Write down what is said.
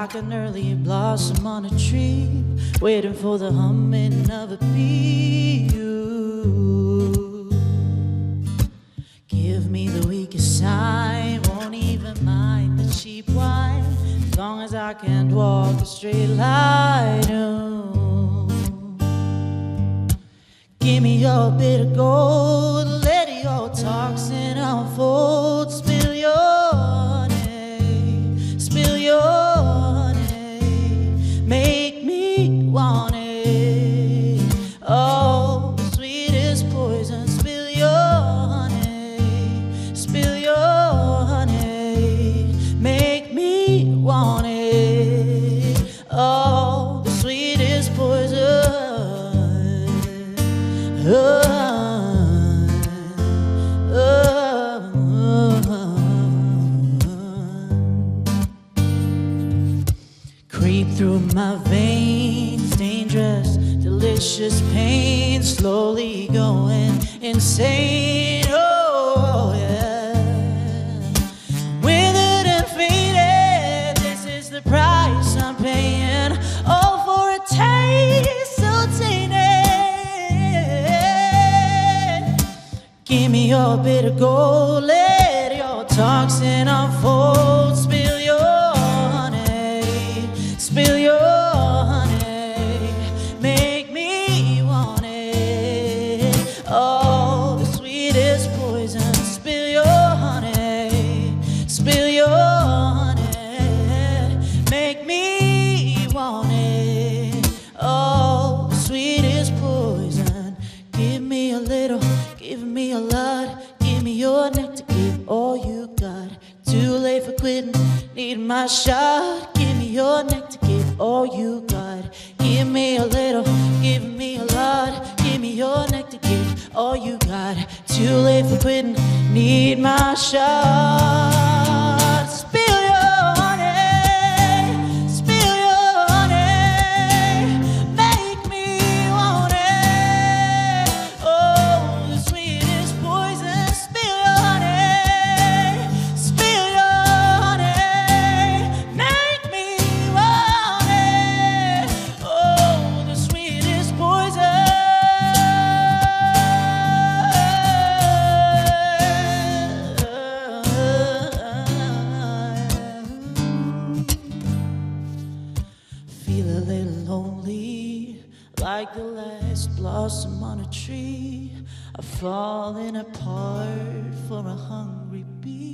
like an early blossom on a tree, waiting for the humming of a bee. You give me the weakest sign, won't even mind the cheap wine, as long as I can't walk a straight line. Ooh. Give me your bit of gold, let your toxin unfold. Spill your name, spill your name, make me want it. Oh, sweetest poison. Spill your name, spill your name, make me want it. Oh, the sweetest poison. Creep through my veins, dangerous, delicious pain, slowly going insane. Oh yeah, withered and faded, this is the price I'm paying. Oh, for a taste so tainted. Give me your bit of gold, let your toxin unfold. Spill your honey, spill your honey, make me want it. Oh, the sweetest poison. Spill your honey, spill your honey, make me want it. Oh, the sweetest poison. Give me a little, give me a lot, give me your nectar, give all you got. Too late for quitting, need my shot. Give me your nectar, give all you got. Give me a little, give me a lot, give me your nectar, give all you got. Too late for quitting, need my shot. Spill your honey, spill your honey, make me want it. Oh, the sweetest poison. Spill your honey, spill your honey, make me want it. Oh, the sweetest poison. Feel a little lonely, like the last blossom on a tree. I've fallen apart for a hungry bee.